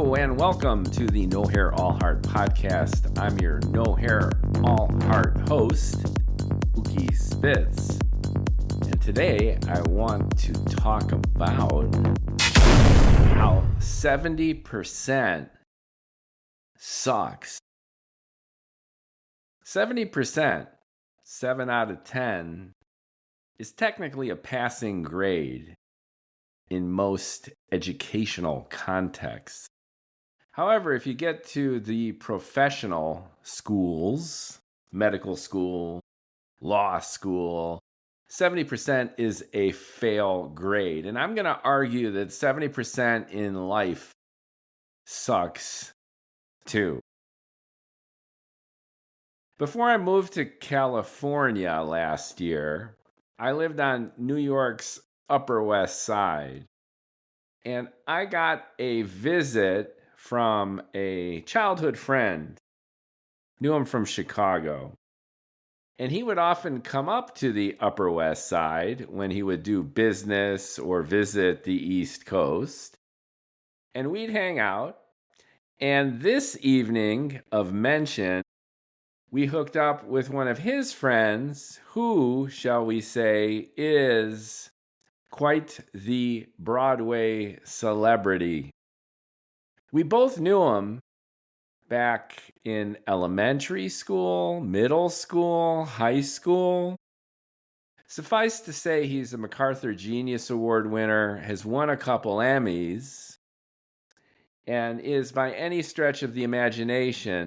Hello and welcome to the No Hair All Heart podcast. I'm your No Hair All Heart host, Mookie Spitz. And today I want to talk about how 70% sucks. 70%, 7 out of 10, is technically a passing grade in most educational contexts. However, if you get to the professional schools, medical school, law school, 70% is a fail grade. And I'm going to argue that 70% in life sucks too. Before I moved to California last year, I lived on New York's Upper West Side. And I got a visit from a childhood friend. Knew him from Chicago. And he would often come up to the Upper West Side when he would do business or visit the East Coast. And we'd hang out. And this evening of mention, we hooked up with one of his friends who, shall we say, is quite the Broadway celebrity. We both knew him back in elementary school, middle school, high school. Suffice to say, he's a MacArthur Genius Award winner, has won a couple Emmys, and is by any stretch of the imagination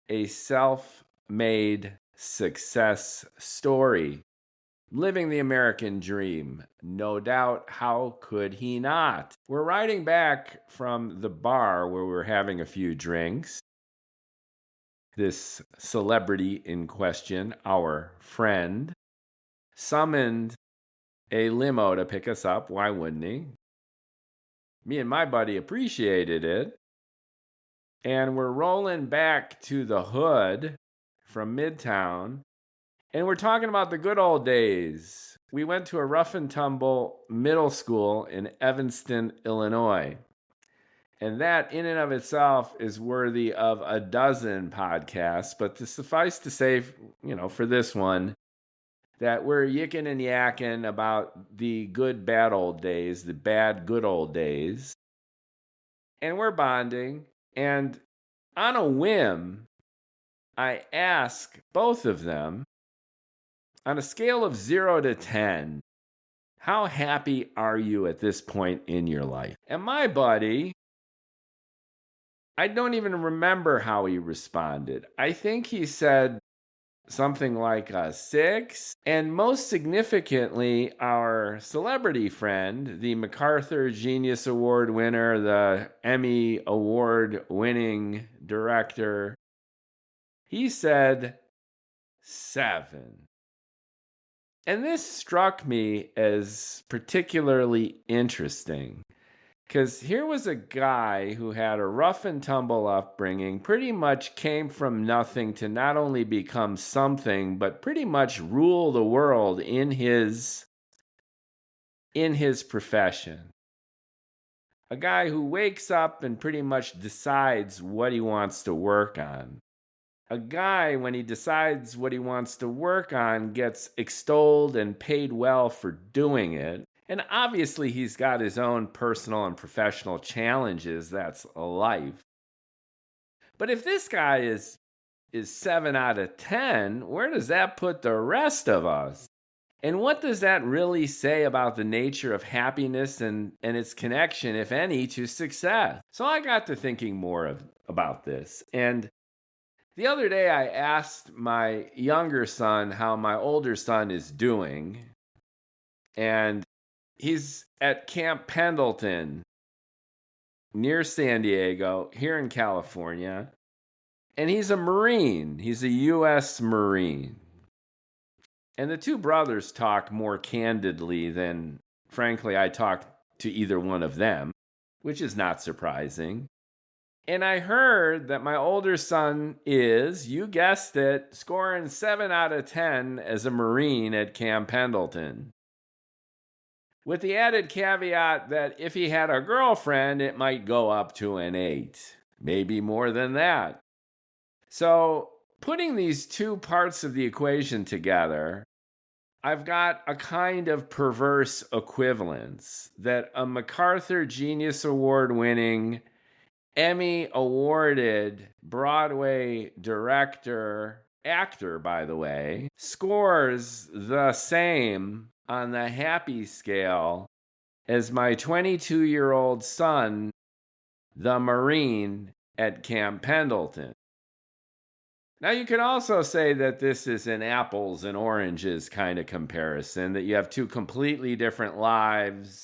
a self-made success story. Living the American dream, no doubt. How could he not? We're riding back from the bar where we're having a few drinks. This celebrity in question, our friend, summoned a limo to pick us up. Why wouldn't he? Me and my buddy appreciated it. And we're rolling back to the hood from Midtown. And we're talking about the good old days. We went to a rough and tumble middle school in Evanston, Illinois. And that in and of itself is worthy of a dozen podcasts. But to suffice to say, for this one, that we're yicking and yakking about the good, bad old days, the bad, good old days. And we're bonding. And on a whim, I ask both of them, on a scale of 0 to 10, how happy are you at this point in your life? And my buddy, I don't even remember how he responded. I think he said something like a 6. And most significantly, our celebrity friend, the MacArthur Genius Award winner, the Emmy Award winning director, he said 7. And this struck me as particularly interesting because here was a guy who had a rough and tumble upbringing, pretty much came from nothing to not only become something, but pretty much rule the world in his profession. A guy who wakes up and pretty much decides what he wants to work on. A guy, when he decides what he wants to work on, gets extolled and paid well for doing it. And obviously, he's got his own personal and professional challenges. That's life. But if this guy is 7 out of 10, where does that put the rest of us? And what does that really say about the nature of happiness and its connection, if any, to success? So I got to thinking more about this. And the other day, I asked my younger son how my older son is doing, and he's at Camp Pendleton near San Diego, here in California, and he's a Marine. He's a U.S. Marine. And the two brothers talk more candidly than, frankly, I talk to either one of them, which is not surprising. And I heard that my older son is, you guessed it, scoring 7 out of 10 as a Marine at Camp Pendleton. with the added caveat that if he had a girlfriend, it might go up to an 8, maybe more than that. So, putting these two parts of the equation together, I've got a kind of perverse equivalence that a MacArthur Genius Award winning, Emmy awarded Broadway director, actor, by the way, scores the same on the happy scale as my 22-year-old son, the Marine at Camp Pendleton. Now, you could also say that this is an apples and oranges kind of comparison, that you have two completely different lives,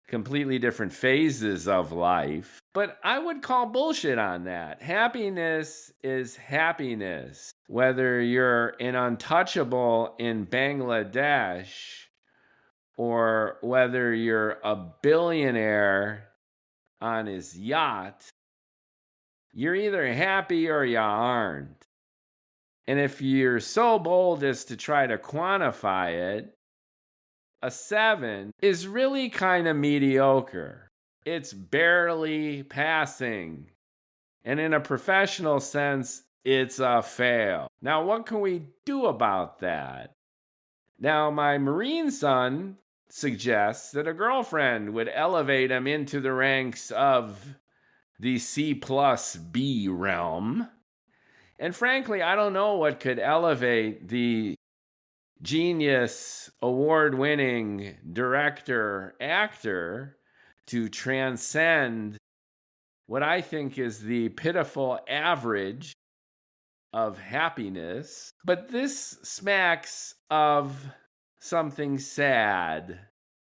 completely different phases of life. But I would call bullshit on that. Happiness is happiness. Whether you're an untouchable in Bangladesh or whether you're a billionaire on his yacht, you're either happy or you aren't. And if you're so bold as to try to quantify it, a 7 is really kind of mediocre. It's barely passing. And in a professional sense, it's a fail. Now, what can we do about that? Now, my Marine son suggests that a girlfriend would elevate him into the ranks of the C plus B realm. And frankly, I don't know what could elevate the Genius Award-winning director, actor to transcend what I think is the pitiful average of happiness. But this smacks of something sad,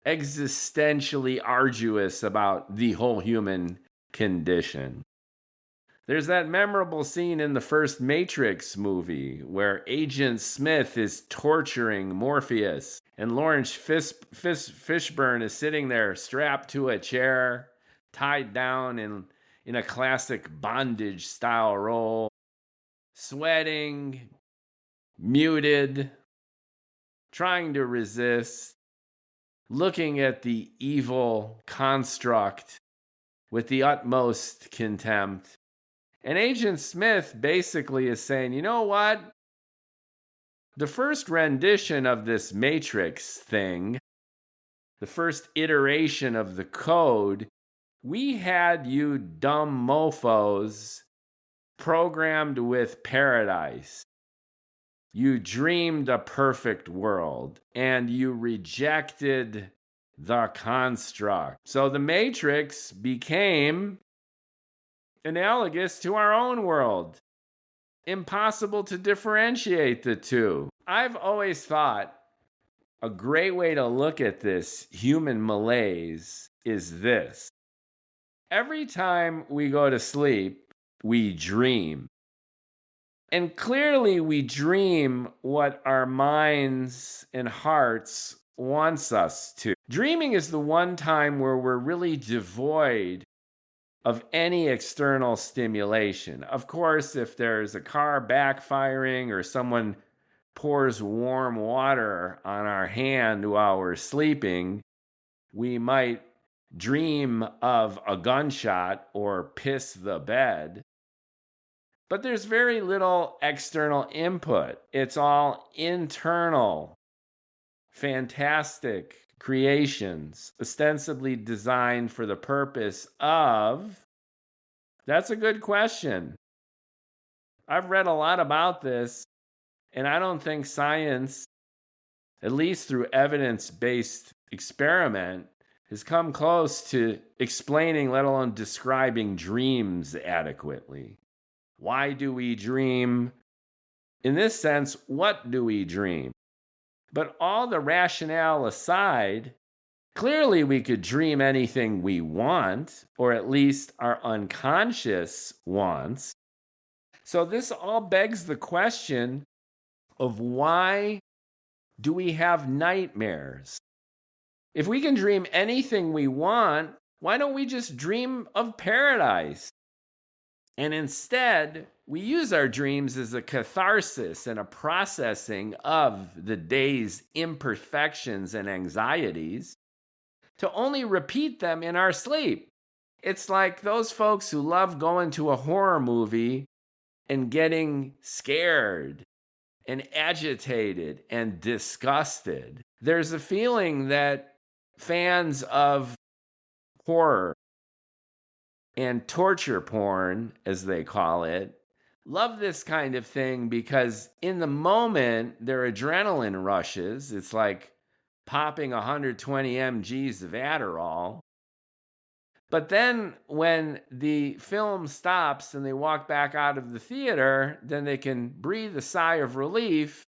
existentially arduous about the whole human condition. There's that memorable scene in the first Matrix movie where Agent Smith is torturing Morpheus and Lawrence Fishburne is sitting there strapped to a chair, tied down in a classic bondage style role, sweating, muted, trying to resist, looking at the evil construct with the utmost contempt. And Agent Smith basically is saying, you know what? The first rendition of this Matrix thing, the first iteration of the code, we had you dumb mofos programmed with paradise. You dreamed a perfect world, and you rejected the construct. So the Matrix became analogous to our own world. Impossible to differentiate the two. I've always thought a great way to look at this human malaise is this. Every time we go to sleep, we dream. And clearly we dream what our minds and hearts wants us to. Dreaming is the one time where we're really devoid of any external stimulation. Of course, if there's a car backfiring or someone pours warm water on our hand while we're sleeping, we might dream of a gunshot or piss the bed. But there's very little external input. It's all internal, fantastic creations, ostensibly designed for the purpose of... That's a good question. I've read a lot about this, and I don't think science, at least through evidence-based experiment, has come close to explaining, let alone describing, dreams adequately. Why do we dream? In this sense, what do we dream? But all the rationale aside, clearly we could dream anything we want, or at least our unconscious wants. So this all begs the question of why do we have nightmares? If we can dream anything we want, why don't we just dream of paradise? And instead, we use our dreams as a catharsis and a processing of the day's imperfections and anxieties. to only repeat them in our sleep. It's like those folks who love going to a horror movie and getting scared and agitated and disgusted. There's a feeling that fans of horror and torture porn, as they call it, love this kind of thing because in the moment, their adrenaline rushes. It's like popping 120 mgs of Adderall. But then when the film stops and they walk back out of the theater, then they can breathe a sigh of relief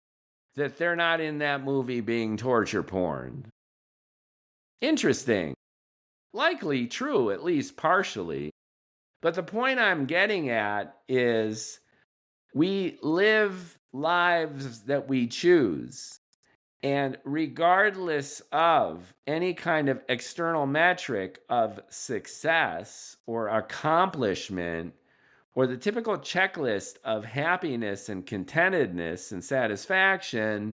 that they're not in that movie being torture porn. Interesting. Likely true, at least partially. But the point I'm getting at is we live lives that we choose. And regardless of any kind of external metric of success or accomplishment, or the typical checklist of happiness and contentedness and satisfaction,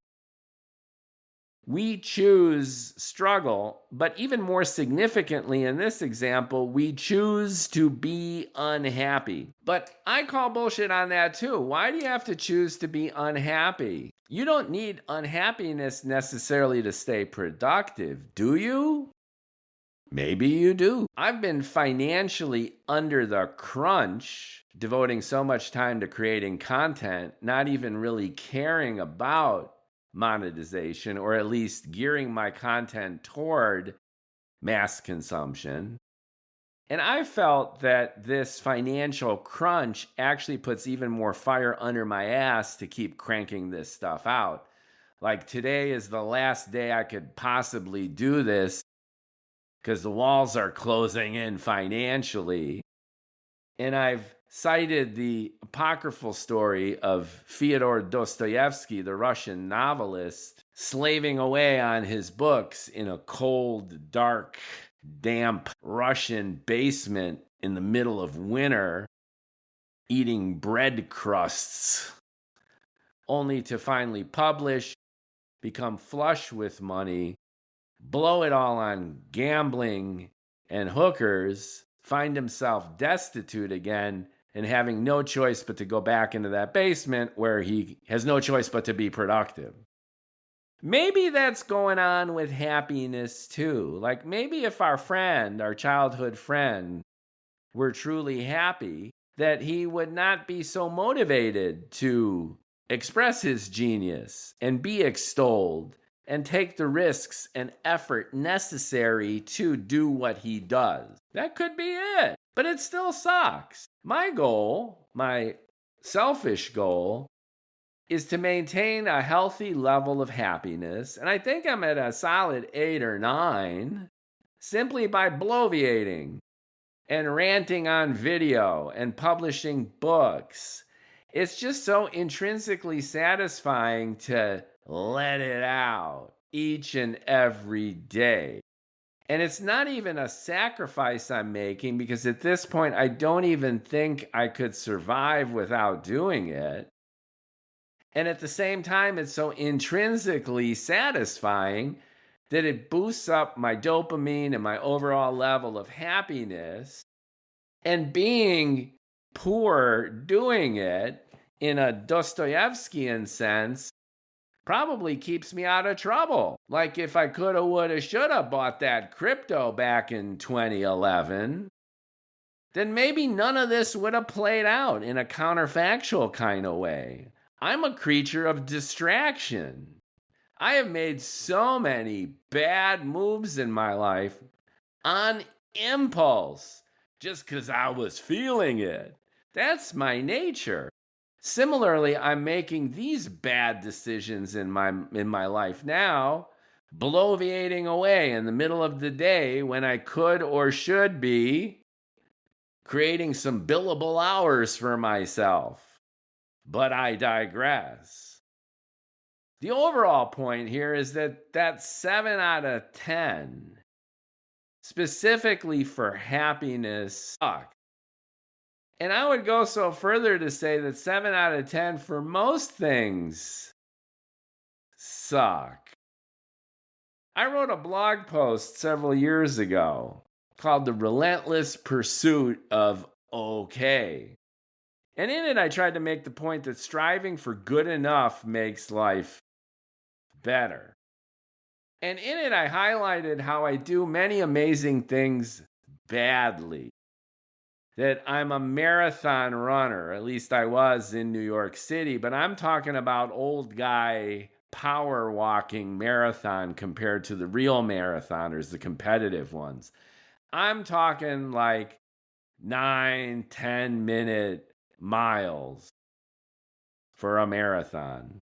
we choose struggle, but even more significantly in this example, we choose to be unhappy. But I call bullshit on that too. Why do you have to choose to be unhappy? You don't need unhappiness necessarily to stay productive, do you? Maybe you do. I've been financially under the crunch, devoting so much time to creating content, not even really caring about monetization, or at least gearing my content toward mass consumption. And I felt that this financial crunch actually puts even more fire under my ass to keep cranking this stuff out. Like today is the last day I could possibly do this because the walls are closing in financially. And I've cited the apocryphal story of Fyodor Dostoevsky, the Russian novelist, slaving away on his books in a cold, dark, damp Russian basement in the middle of winter, eating bread crusts, only to finally publish, become flush with money, blow it all on gambling and hookers, find himself destitute again, and having no choice but to go back into that basement where he has no choice but to be productive. Maybe that's going on with happiness too. Like maybe if our friend, our childhood friend, were truly happy, that he would not be so motivated to express his genius and be extolled and take the risks and effort necessary to do what he does. That could be it, but it still sucks. My goal, my selfish goal, is to maintain a healthy level of happiness, and I think I'm at a solid 8 or 9, simply by bloviating and ranting on video and publishing books. It's just so intrinsically satisfying to let it out each and every day. And it's not even a sacrifice I'm making because at this point, I don't even think I could survive without doing it. And at the same time, it's so intrinsically satisfying that it boosts up my dopamine and my overall level of happiness. And being poor doing it in a Dostoevskian sense probably keeps me out of trouble. Like if I coulda, woulda, shoulda bought that crypto back in 2011, then maybe none of this would have played out in a counterfactual kind of way. I'm a creature of distraction. I have made so many bad moves in my life on impulse just because I was feeling it. That's my nature. Similarly, I'm making these bad decisions in my life now, bloviating away in the middle of the day when I could or should be creating some billable hours for myself. But I digress. The overall point here is that 7 out of 10, specifically for happiness, suck. And I would go so further to say that 7 out of 10 for most things suck. I wrote a blog post several years ago called The Relentless Pursuit of Okay. And in it, I tried to make the point that striving for good enough makes life better. And in it, I highlighted how I do many amazing things badly. That I'm a marathon runner, at least I was in New York City, but I'm talking about old guy power walking marathon compared to the real marathoners, the competitive ones. I'm talking like 9, 10 minute miles for a marathon.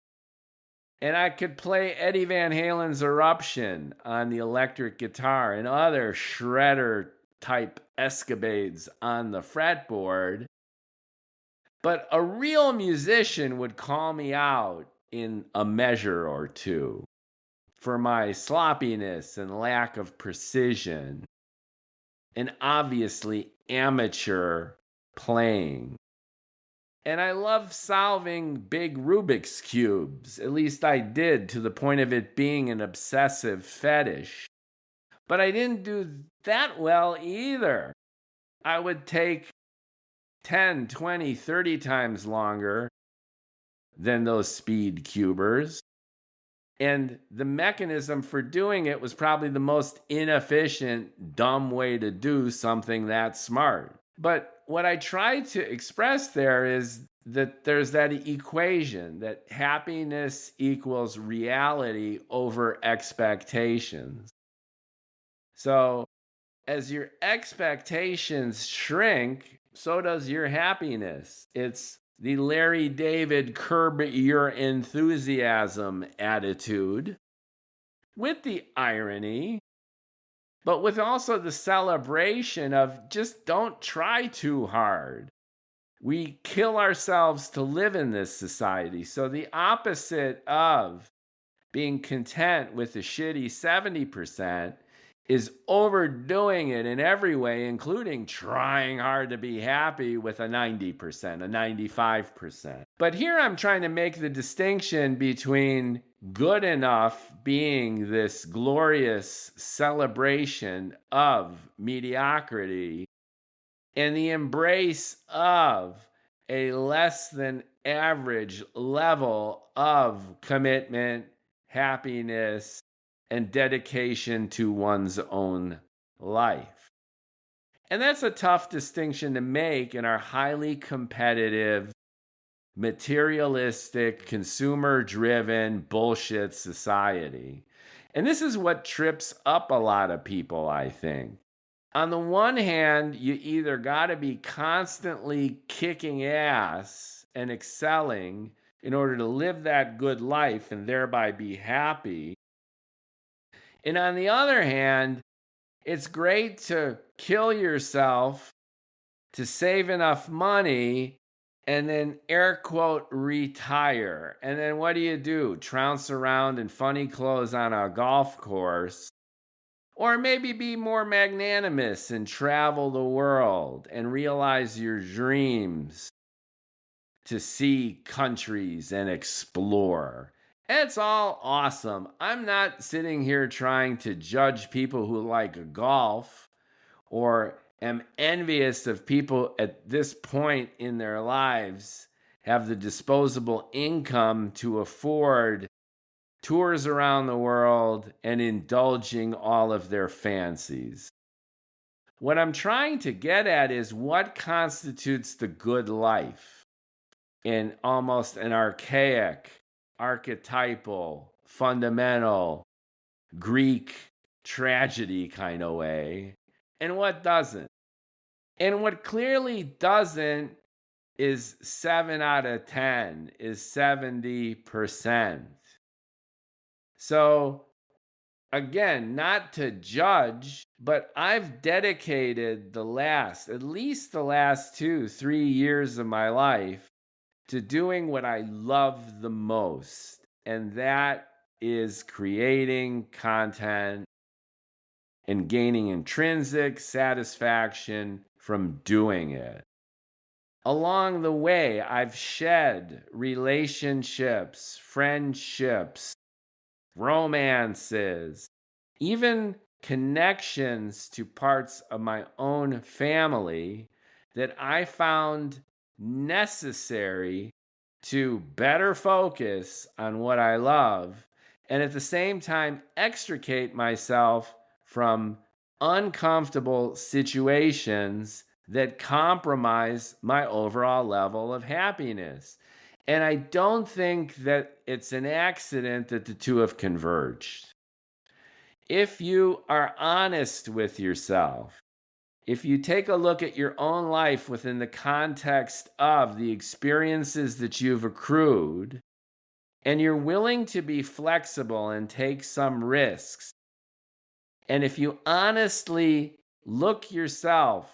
And I could play Eddie Van Halen's Eruption on the electric guitar and other shredder type escapades on the fretboard. But a real musician would call me out in a measure or two for my sloppiness and lack of precision and obviously amateur playing. And I love solving big Rubik's Cubes. At least I did, to the point of it being an obsessive fetish. But I didn't do that well either. I would take 10, 20, 30 times longer than those speed cubers. And the mechanism for doing it was probably the most inefficient, dumb way to do something that smart. But what I try to express there is that there's that equation that happiness equals reality over expectations. So as your expectations shrink, so does your happiness. It's the Larry David curb your enthusiasm attitude, with the irony, but with also the celebration of just don't try too hard. We kill ourselves to live in this society. So the opposite of being content with the shitty 70% is overdoing it in every way, including trying hard to be happy with a 90%, a 95%. But here I'm trying to make the distinction between good enough being this glorious celebration of mediocrity and the embrace of a less than average level of commitment, happiness, and dedication to one's own life. And that's a tough distinction to make in our highly competitive, materialistic, consumer-driven bullshit society. And this is what trips up a lot of people, I think. On the one hand, you either got to be constantly kicking ass and excelling in order to live that good life and thereby be happy. And on the other hand, it's great to kill yourself to save enough money and then air quote retire. And then what do? Trounce around in funny clothes on a golf course. Or maybe be more magnanimous and travel the world and realize your dreams to see countries and explore. It's all awesome. I'm not sitting here trying to judge people who like golf or am envious of people at this point in their lives have the disposable income to afford tours around the world and indulging all of their fancies. What I'm trying to get at is what constitutes the good life in almost an archaic, archetypal, fundamental, Greek tragedy kind of way, and what doesn't. And what clearly doesn't is 7 out of 10, is 70%. So, again, not to judge, but I've dedicated at least the last 2-3 years of my life to doing what I love the most. And that is creating content and gaining intrinsic satisfaction from doing it. Along the way, I've shed relationships, friendships, romances, even connections to parts of my own family that I found necessary to better focus on what I love and at the same time extricate myself from uncomfortable situations that compromise my overall level of happiness. And I don't think that it's an accident that the two have converged. If you are honest with yourself, if you take a look at your own life within the context of the experiences that you've accrued, and you're willing to be flexible and take some risks, and if you honestly look yourself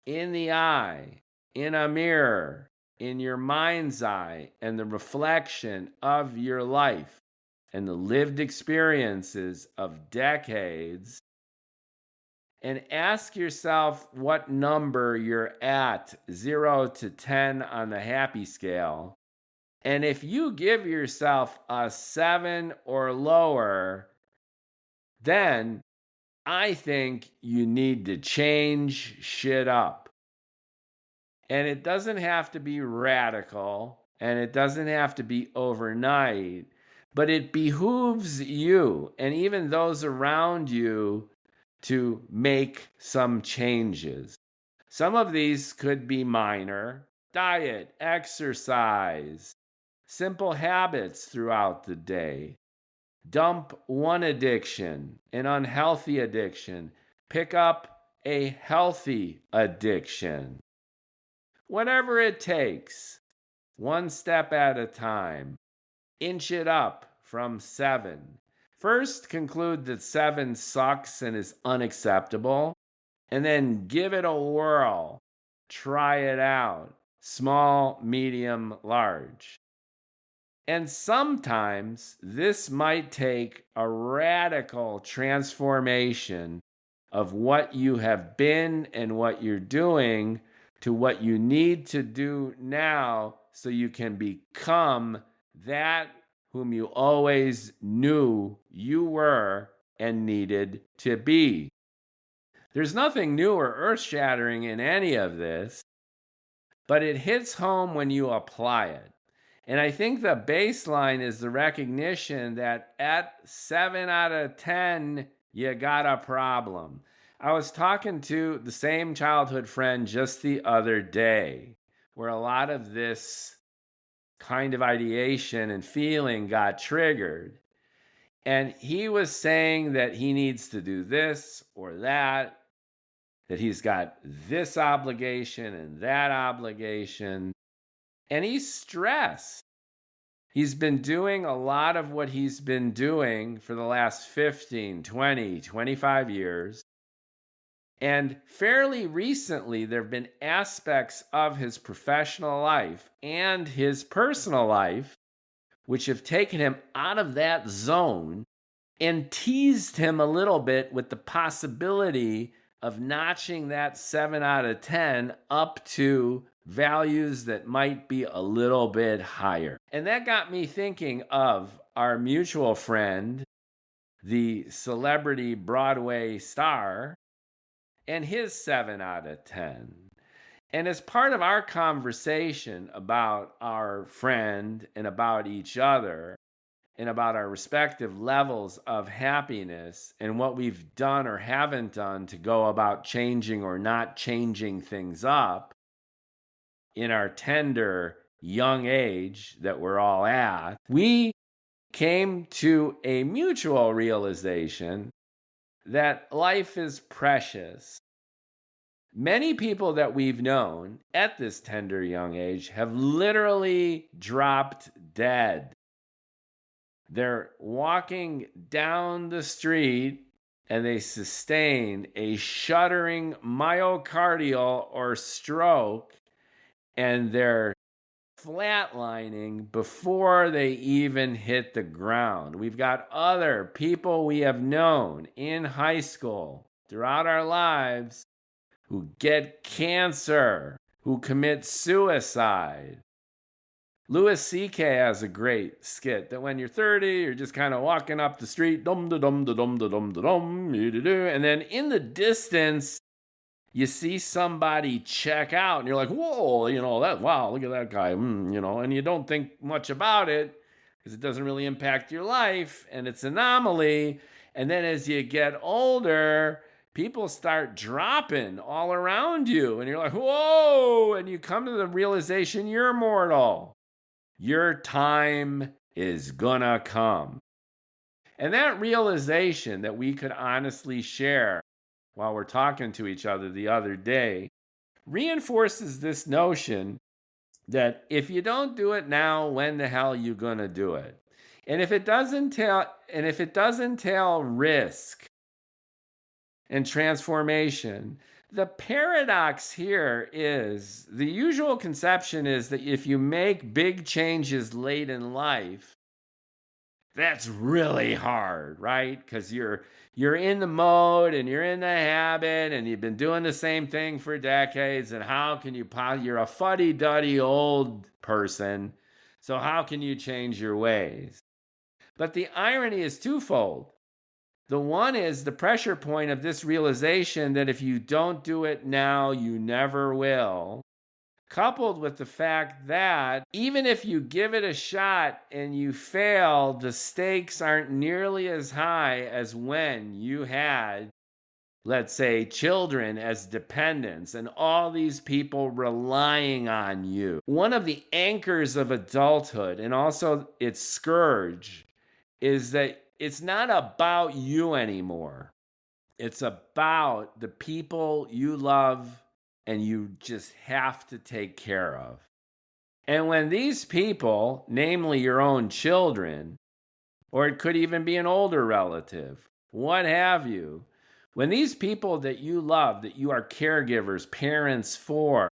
in the eye, in a mirror, in your mind's eye, and the reflection of your life and the lived experiences of decades, and ask yourself what number you're at, 0 to 10 on the happy scale. And if you give yourself a 7 or lower, then I think you need to change shit up. And it doesn't have to be radical, and it doesn't have to be overnight, but it behooves you and even those around you to make some changes. Some of these could be minor: diet, exercise, simple habits throughout the day. Dump one addiction, an unhealthy addiction. Pick up a healthy addiction. Whatever it takes, one step at a time. Inch it up from 7. First, conclude that 7 sucks and is unacceptable, and then give it a whirl. Try it out. Small, medium, large. And sometimes this might take a radical transformation of what you have been and what you're doing to what you need to do now so you can become that whom you always knew you were and needed to be. There's nothing new or earth-shattering in any of this, but it hits home when you apply it. And I think the baseline is the recognition that at 7 out of 10, you got a problem. I was talking to the same childhood friend just the other day, where a lot of this kind of ideation and feeling got triggered. And he was saying that he needs to do this or that he's got this obligation and that obligation. And he's stressed. He's been doing a lot of what he's been doing for the last 15, 20, 25 years. And fairly recently, there have been aspects of his professional life and his personal life which have taken him out of that zone and teased him a little bit with the possibility of notching that 7 out of 10 up to values that might be a little bit higher. And that got me thinking of our mutual friend, the celebrity Broadway star, and his 7 out of 10. And as part of our conversation about our friend and about each other and about our respective levels of happiness and what we've done or haven't done to go about changing or not changing things up in our tender young age that we're all at, we came to a mutual realization that life is precious. Many people that we've known at this tender young age have literally dropped dead. They're walking down the street and they sustain a shuddering myocardial or stroke, and they're flatlining before they even hit the ground. We've got other people we have known in high school throughout our lives who get cancer, who commit suicide. Louis C.K. has a great skit that when you're 30, you're just kind of walking up the street, dum da dum da dum da dum da dum, and then in the distance, you see somebody check out, and you're like, whoa, wow, look at that guy, and you don't think much about it because it doesn't really impact your life, and it's an anomaly. And then as you get older, people start dropping all around you, and you're like, whoa, and you come to the realization you're mortal. Your time is gonna come. And that realization that we could honestly share while we're talking to each other the other day reinforces this notion that if you don't do it now, when the hell are you gonna do it? And if it doesn't entail risk and transformation, the paradox here is the usual conception is that if you make big changes late in life, that's really hard, right? Because you're in the mode and you're in the habit and you've been doing the same thing for decades. And how can you're a fuddy-duddy old person, so how can you change your ways? But the irony is twofold. The one is the pressure point of this realization that if you don't do it now, you never will, coupled with the fact that even if you give it a shot and you fail, the stakes aren't nearly as high as when you had, let's say, children as dependents and all these people relying on you. One of the anchors of adulthood, and also its scourge, is that it's not about you anymore. It's about the people you love and you just have to take care of. And when these people, namely your own children, or it could even be an older relative, what have you, when these people that you love, that you are caregivers, parents for,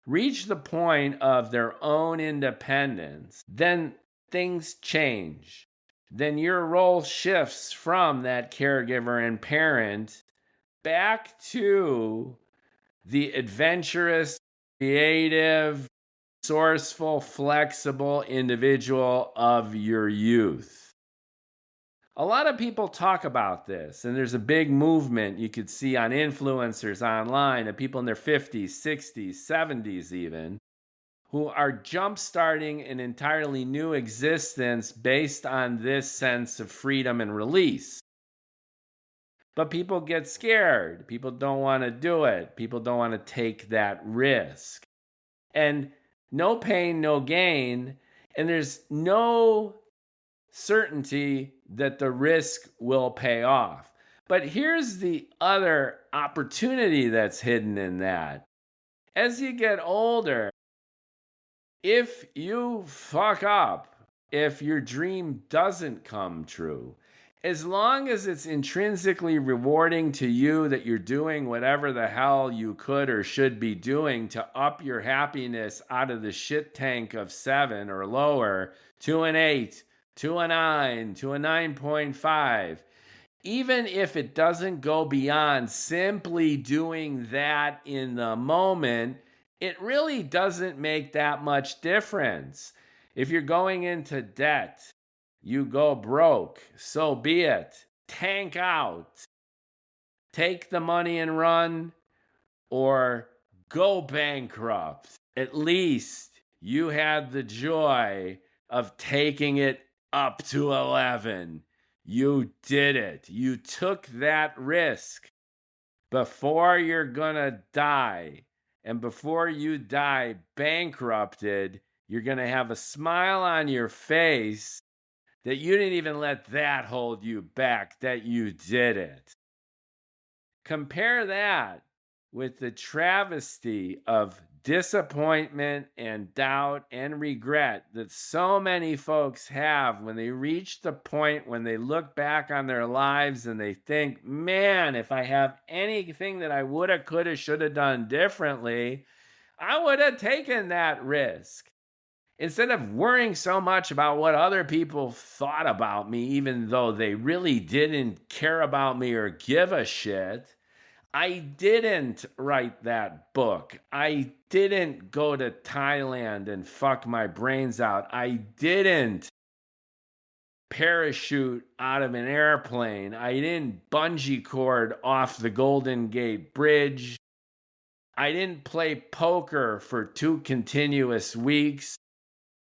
reach the point of their own independence, then things change. Then your role shifts from that caregiver and parent back to the adventurous, creative, resourceful, flexible individual of your youth. A lot of people talk about this, and there's a big movement you could see on influencers online of people in their 50s, 60s, 70s even, who are jump-starting an entirely new existence based on this sense of freedom and release. But people get scared. People don't want to do it. People don't want to take that risk. And no pain, no gain. And there's no certainty that the risk will pay off. But here's the other opportunity that's hidden in that. As you get older, if you fuck up, if your dream doesn't come true, as long as it's intrinsically rewarding to you that you're doing whatever the hell you could or should be doing to up your happiness out of the shit tank of 7 or lower to an 8, to a 9, to a 9.5, even if it doesn't go beyond simply doing that in the moment, it really doesn't make that much difference. If you're going into debt, you go broke, so be it. Tank out. Take the money and run, or go bankrupt. At least you had the joy of taking it up to 11. You did it. You took that risk before you're gonna die. And before you die bankrupted, you're gonna have a smile on your face that you didn't even let that hold you back, that you did it. Compare that with the travesty of disappointment and doubt and regret that so many folks have when they reach the point when they look back on their lives and they think, man, if I have anything that I woulda, coulda, shoulda done differently, I would have taken that risk. Instead of worrying so much about what other people thought about me, even though they really didn't care about me or give a shit, I didn't write that book. I didn't go to Thailand and fuck my brains out. I didn't parachute out of an airplane. I didn't bungee cord off the Golden Gate Bridge. I didn't play poker for 2 continuous weeks.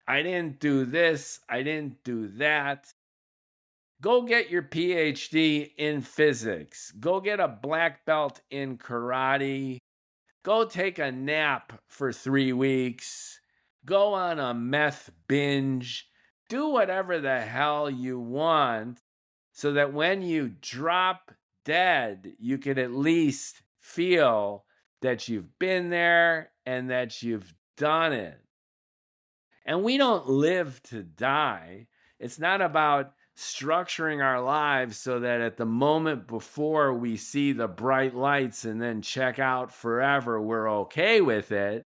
I didn't do this. I didn't do that. Go get your PhD in physics. Go get a black belt in karate. Go take a nap for 3 weeks. Go on a meth binge. Do whatever the hell you want so that when you drop dead, you can at least feel that you've been there and that you've done it. And we don't live to die. It's not about structuring our lives so that at the moment before we see the bright lights and then check out forever, we're okay with it.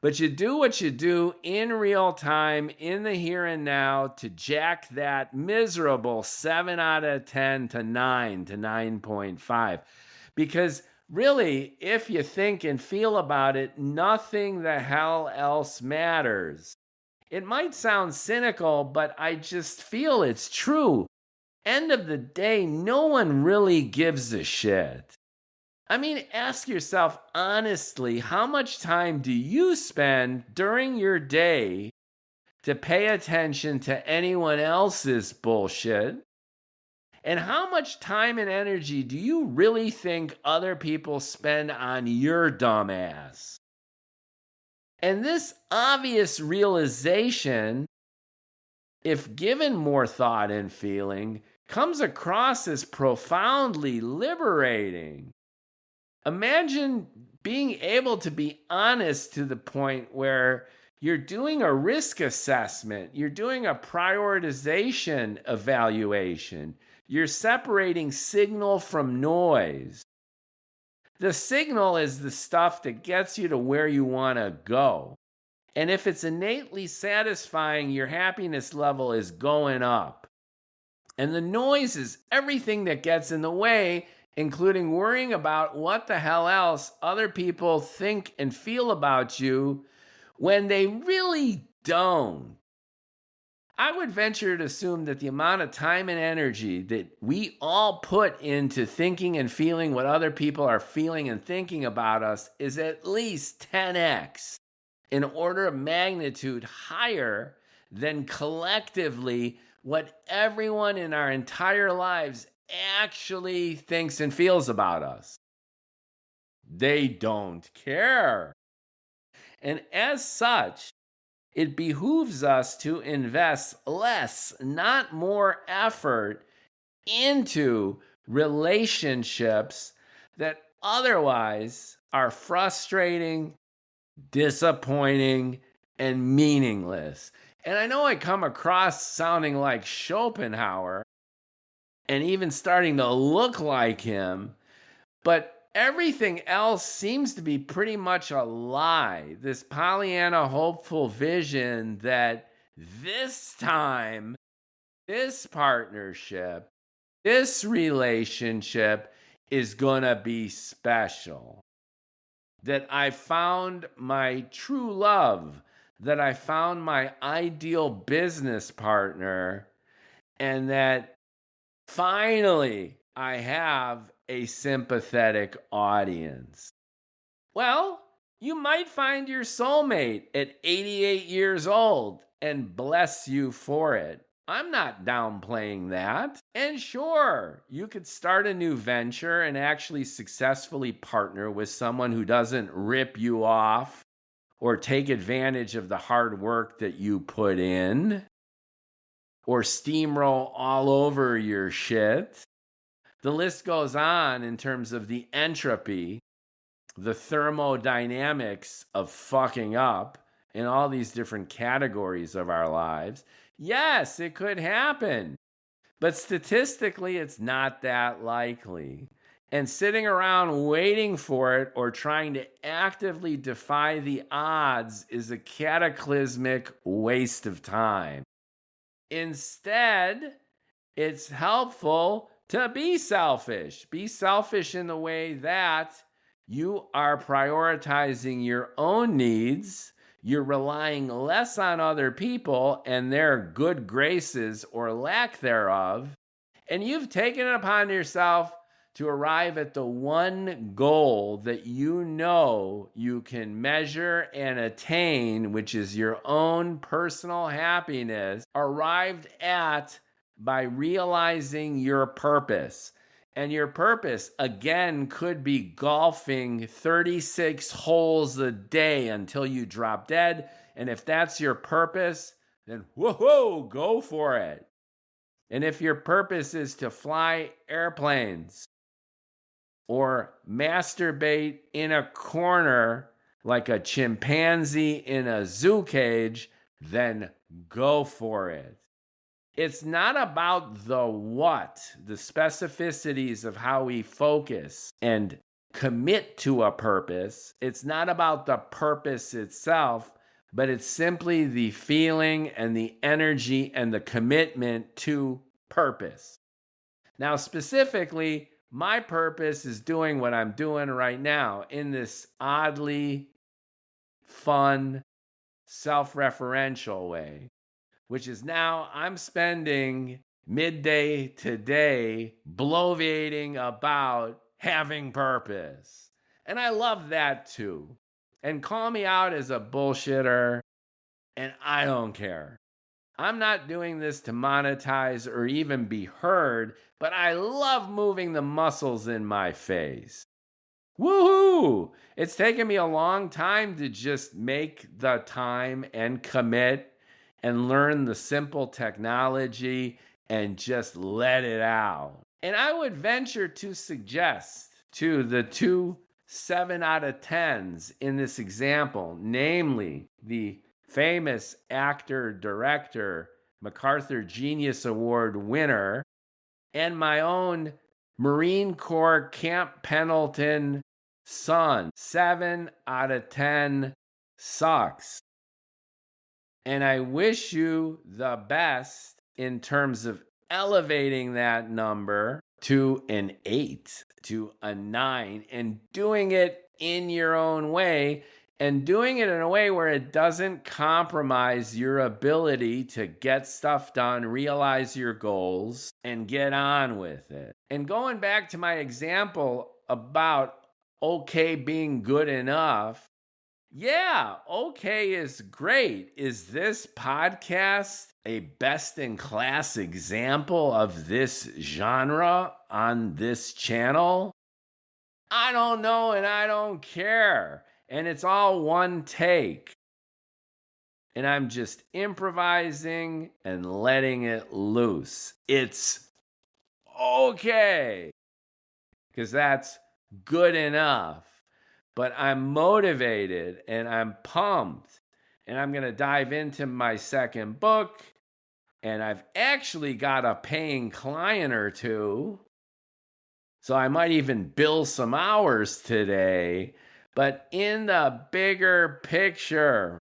But you do what you do in real time, in the here and now, to jack that miserable 7 out of 10 to 9 to 9.5. Because really, if you think and feel about it, nothing the hell else matters. It might sound cynical, but I just feel it's true. End of the day, no one really gives a shit. I mean, ask yourself honestly, how much time do you spend during your day to pay attention to anyone else's bullshit? And how much time and energy do you really think other people spend on your dumb ass? And this obvious realization, if given more thought and feeling, comes across as profoundly liberating. Imagine being able to be honest to the point where you're doing a risk assessment, you're doing a prioritization evaluation, you're separating signal from noise. The signal is the stuff that gets you to where you want to go. And if it's innately satisfying, your happiness level is going up. And the noise is everything that gets in the way, including worrying about what the hell else other people think and feel about you when they really don't. I would venture to assume that the amount of time and energy that we all put into thinking and feeling what other people are feeling and thinking about us is at least 10x, in order of magnitude higher than collectively what everyone in our entire lives actually thinks and feels about us. They don't care. And as such, it behooves us to invest less, not more effort into relationships that otherwise are frustrating, disappointing, and meaningless. And I know I come across sounding like Schopenhauer and even starting to look like him, but everything else seems to be pretty much a lie. This Pollyanna hopeful vision that this time, this partnership, this relationship is gonna be special. That I found my true love, that I found my ideal business partner, and that finally I have a sympathetic audience. Well, you might find your soulmate at 88 years old, and bless you for it. I'm not downplaying that. And sure, you could start a new venture and actually successfully partner with someone who doesn't rip you off or take advantage of the hard work that you put in or steamroll all over your shit. The list goes on in terms of the entropy, the thermodynamics of fucking up in all these different categories of our lives. Yes, it could happen, but statistically, it's not that likely. And sitting around waiting for it or trying to actively defy the odds is a cataclysmic waste of time. Instead, it's helpful to be selfish. Be selfish in the way that you are prioritizing your own needs. You're relying less on other people and their good graces or lack thereof. And you've taken it upon yourself to arrive at the one goal that you know you can measure and attain, which is your own personal happiness, arrived at by realizing your purpose. And your purpose, again, could be golfing 36 holes a day until you drop dead. And if that's your purpose, then whoa, go for it. And if your purpose is to fly airplanes or masturbate in a corner like a chimpanzee in a zoo cage, then go for it. It's not about the what, the specificities of how we focus and commit to a purpose. It's not about the purpose itself, but it's simply the feeling and the energy and the commitment to purpose. Now, specifically, my purpose is doing what I'm doing right now in this oddly fun, self-referential way, which is now I'm spending midday today bloviating about having purpose. And I love that too. And call me out as a bullshitter, and I don't care. I'm not doing this to monetize or even be heard, but I love moving the muscles in my face. Woohoo! It's taken me a long time to just make the time and commit and learn the simple technology and just let it out. And I would venture to suggest to the two 7 out of 10s in this example, namely the famous actor, director, MacArthur Genius Award winner, and my own Marine Corps Camp Pendleton son. 7 out of 10 sucks. And I wish you the best in terms of elevating that number to an 8, to a 9, and doing it in your own way, and doing it in a way where it doesn't compromise your ability to get stuff done, realize your goals, and get on with it. And going back to my example about okay being good enough, yeah, okay is great. Is this podcast a best-in-class example of this genre on this channel? I don't know, and I don't care. And it's all one take. And I'm just improvising and letting it loose. It's okay, because that's good enough. But I'm motivated and I'm pumped. And I'm going to dive into my second book. And I've actually got a paying client or two. So I might even bill some hours today. But in the bigger picture,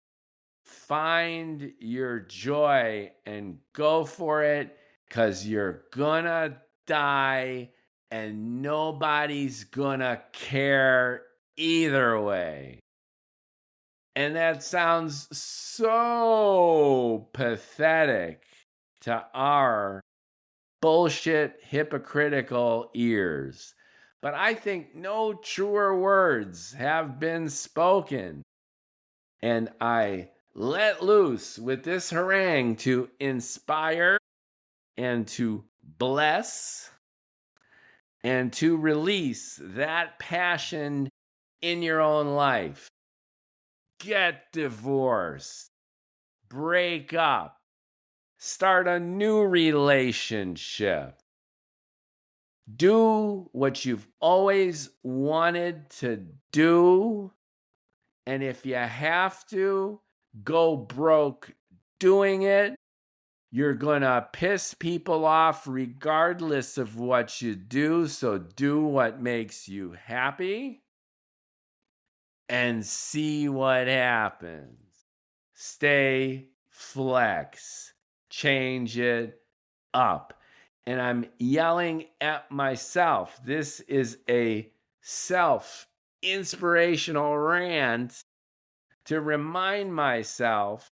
find your joy and go for it, because you're gonna die and nobody's gonna care either way. And that sounds so pathetic to our bullshit, hypocritical ears. But I think no truer words have been spoken. And I let loose with this harangue to inspire and to bless and to release that passion in your own life. Get divorced, break up, start a new relationship. Do what you've always wanted to do. And if you have to, go broke doing it. You're going to piss people off regardless of what you do. So do what makes you happy and see what happens. Stay flex. Change it up. and I'm yelling at myself. This is a self-inspirational rant to remind myself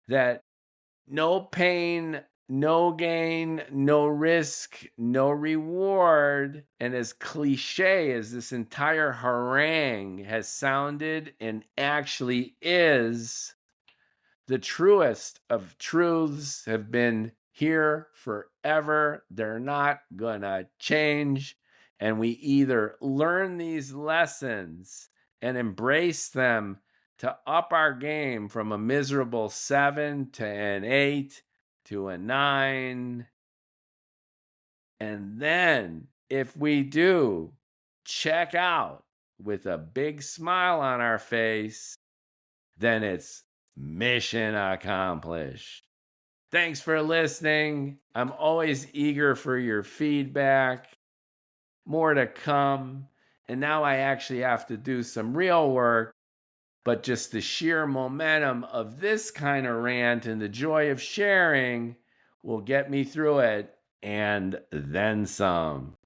that no pain, no gain, no risk, no reward. And as cliche as this entire harangue has sounded and actually is, the truest of truths have been here forever. They're not gonna change. And we either learn these lessons and embrace them to up our game from a miserable 7 to an 8 to a 9. And then, if we do, check out with a big smile on our face, then it's mission accomplished. Thanks for listening. I'm always eager for your feedback. More to come. And now I actually have to do some real work. But just the sheer momentum of this kind of rant and the joy of sharing will get me through it and then some.